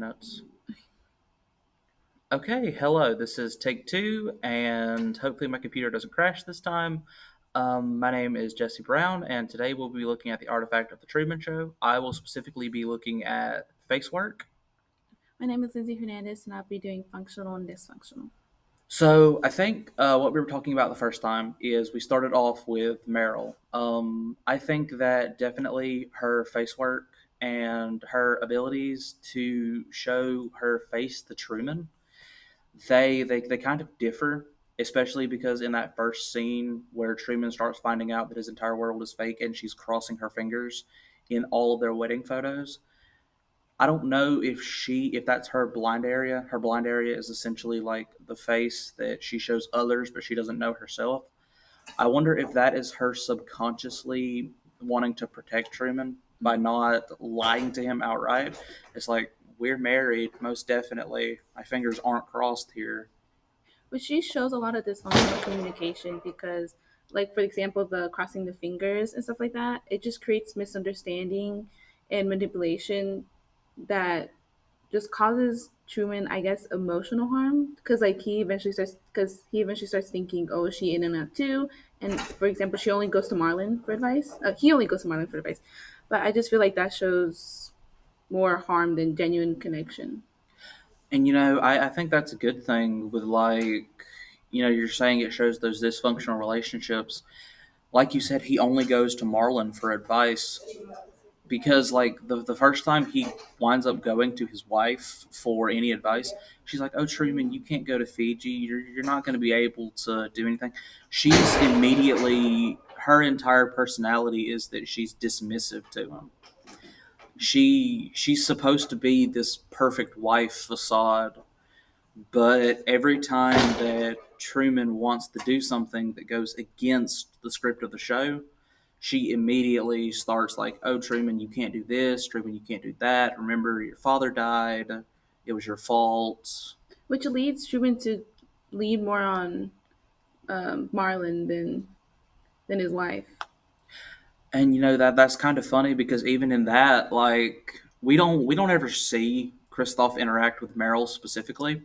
minutes. Okay, hello. This is take two, and hopefully my computer doesn't crash this time. My name is Jesse Brown, and today we'll be looking at the artifact of the Truman Show. I will specifically be looking at face work. My name is Lindsay Hernandez, and I'll be doing functional and dysfunctional. So I think what we were talking about the first time is we started off with Meryl. I think that definitely her face work and her abilities to show her face the Truman they kind of differ, especially because in that first scene where Truman starts finding out that his entire world is fake and she's crossing her fingers in all of their wedding photos. I don't know if that's her blind area. Her blind area is essentially like the face that she shows others, but she doesn't know herself. I wonder if that is her subconsciously wanting to protect Truman by not lying to him outright. It's like, we're married, most definitely. My fingers aren't crossed here. But she shows a lot of dysfunctional communication because, like, for example, the crossing the fingers and stuff like that, it just creates misunderstanding and manipulation that just causes Truman, I guess, emotional harm because he eventually starts thinking, oh, is she in and out too? And for example, she only goes to Marlon for advice. He only goes to Marlon for advice, but I just feel like that shows more harm than genuine connection. And I think that's a good thing with you're saying it shows those dysfunctional relationships. Like you said, he only goes to Marlon for advice because like the first time he winds up going to his wife for any advice, she's like, "Oh, Truman, you can't go to Fiji. You're not going to be able to do anything." She's immediately her entire personality is that she's dismissive to him. She's supposed to be this perfect wife facade, but every time that Truman wants to do something that goes against the script of the show, she immediately starts like, "Oh, Truman, you can't do this. Truman, you can't do that. Remember, your father died. It was your fault." Which leads Truman to lead more on Marlon than his wife. And that's kind of funny because even in that, like, we don't ever see Kristoff interact with Meryl specifically.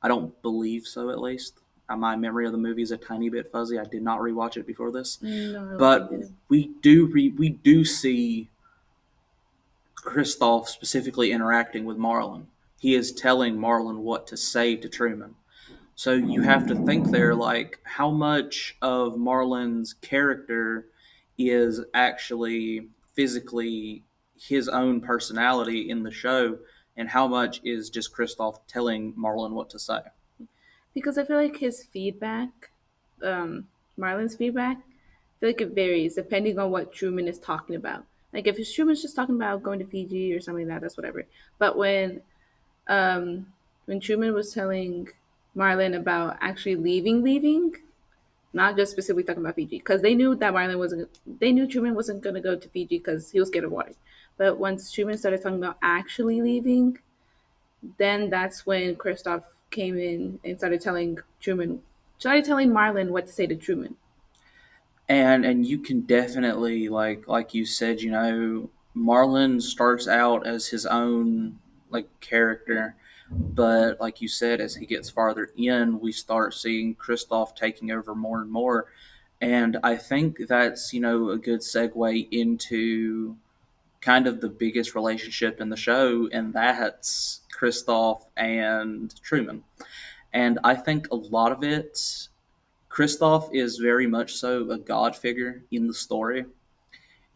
I don't believe so, at least. My memory of the movie is a tiny bit fuzzy. I did not rewatch it before this, No, I don't think but they did. we do see Kristoff specifically interacting with Marlon. He is telling Marlon what to say to Truman. So you have to think there, like, how much of Marlon's character is actually physically his own personality in the show, and how much is just Kristoff telling Marlon what to say. Because I feel like his feedback, Marlon's feedback, I feel like it varies depending on what Truman is talking about. Like if Truman's just talking about going to Fiji or something like that, that's whatever. But when Truman was telling Marlon about actually leaving, not just specifically talking about Fiji, because they knew Truman wasn't going to go to Fiji because he was scared of water. But once Truman started talking about actually leaving, then that's when Kristoff came in and started telling Marlon what to say to Truman. And you can definitely like you said, Marlon starts out as his own like character, but like you said, as he gets farther in, we start seeing Kristoff taking over more and more. And I think that's a good segue into kind of the biggest relationship in the show, and that's Kristoff and Truman. And I think a lot of it, Kristoff is very much so a god figure in the story.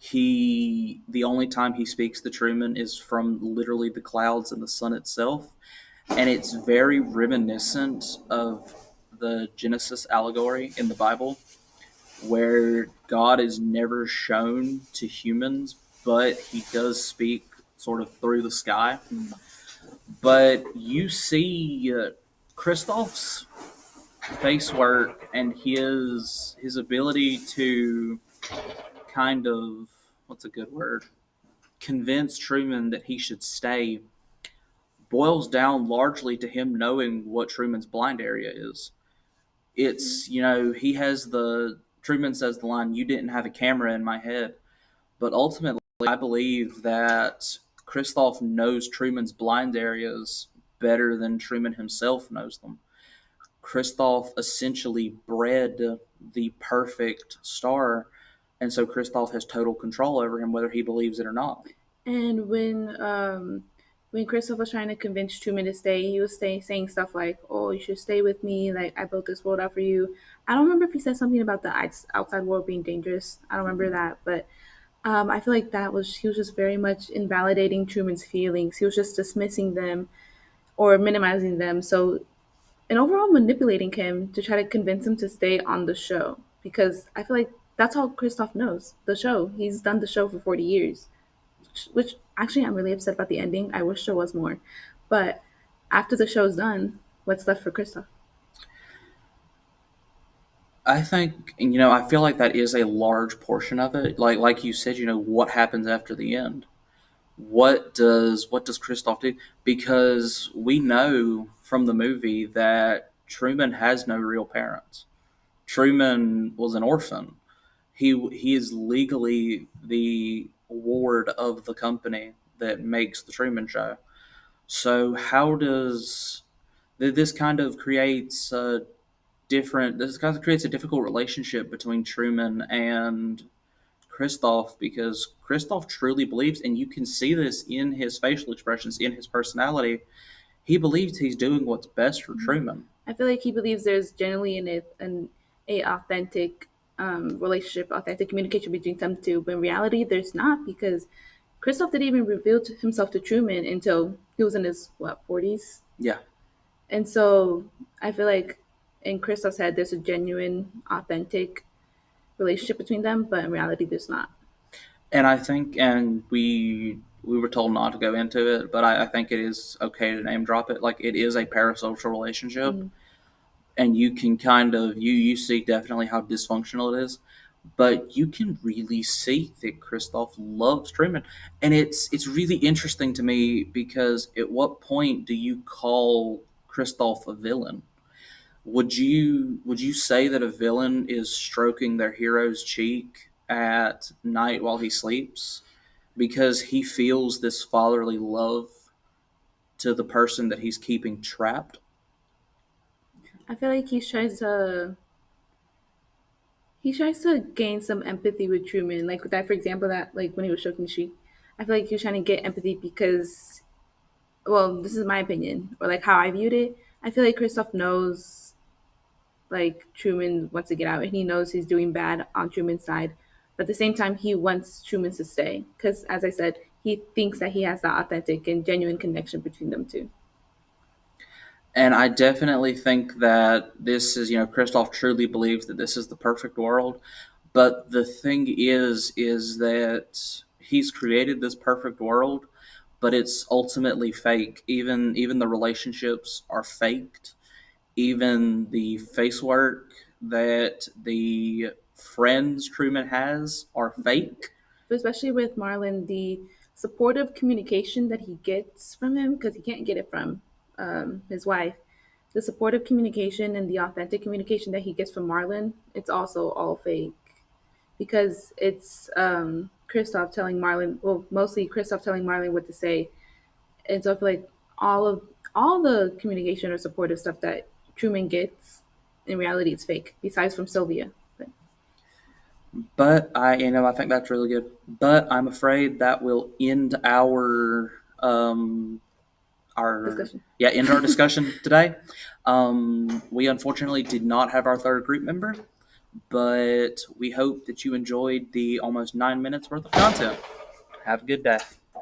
The only time he speaks to Truman is from literally the clouds and the sun itself, and it's very reminiscent of the Genesis allegory in the Bible, where God is never shown to humans, but he does speak sort of through the sky. But you see Kristoff's face work and his ability to kind of, what's a good word, convince Truman that he should stay boils down largely to him knowing what Truman's blind area is. It's, he has Truman says the line, "You didn't have a camera in my head." But ultimately, I believe that Kristoff knows Truman's blind areas better than Truman himself knows them. Kristoff essentially bred the perfect star, and so Kristoff has total control over him, whether he believes it or not. And when Christoph was trying to convince Truman to stay, he was saying stuff like, "Oh, you should stay with me. Like I built this world out for you." I don't remember if he said something about the outside world being dangerous. I don't remember that, but I feel like that was he was just very much invalidating Truman's feelings. He was just dismissing them or minimizing them. So and overall manipulating him to try to convince him to stay on the show because I feel like that's all Christoph knows. The show. He's done the show for 40 years, which actually I'm really upset about the ending. I wish there was more. But after the show's done, what's left for Christoph? I think, I feel like that is a large portion of it. Like you said, what happens after the end? What does Kristoff do? Because we know from the movie that Truman has no real parents. Truman was an orphan. He is legally the ward of the company that makes the Truman Show. So how does this kind of creates a this kind of creates a difficult relationship between Truman and Kristoff because Kristoff truly believes, and you can see this in his facial expressions, in his personality. He believes he's doing what's best for Truman. I feel like he believes there's generally a authentic relationship, authentic communication between them two, but in reality, there's not because Christoph didn't even reveal himself to Truman until he was in his 40s, Yeah, and so I feel like in Christoph's head, there's a genuine, authentic relationship between them, but in reality, there's not. and I think, and we were told not to go into it, but I think it is okay to name drop it. Like it is a parasocial relationship, Mm. and you can kind of you see definitely how dysfunctional it is, but you can really see that Kristoff loves Truman, and it's really interesting to me because at what point do you call Kristoff a villain? Would you say that a villain is stroking their hero's cheek at night while he sleeps because he feels this fatherly love to the person that he's keeping trapped? I feel like he tries to gain some empathy with Truman. Like with that, for example, that like when he was stroking the sheep, I feel like he was trying to get empathy because, well, this is my opinion or like how I viewed it. I feel like Kristoff knows like Truman wants to get out and he knows he's doing bad on Truman's side, but at the same time he wants Truman to stay because, as I said, he thinks that he has that authentic and genuine connection between them two. And I definitely think that this is, Kristoff truly believes that this is the perfect world. But the thing is that he's created this perfect world, but it's ultimately fake. Even the relationships are faked. Even the face work that the friends Truman has are fake. Especially with Marlon, the supportive communication that he gets from him, because he can't get it from his wife, the supportive communication and the authentic communication that he gets from Marlon, it's also all fake because it's Kristoff telling Marlon, well, mostly Kristoff telling Marlon what to say, and so I feel like all of all the communication or supportive stuff that Truman gets, in reality, it's fake. Besides from Sylvia, but But I think that's really good. But I'm afraid that will end our discussion. yeah end our discussion today. We unfortunately did not have our third group member, but we hope that you enjoyed the almost 9 minutes worth of content. Have a good day.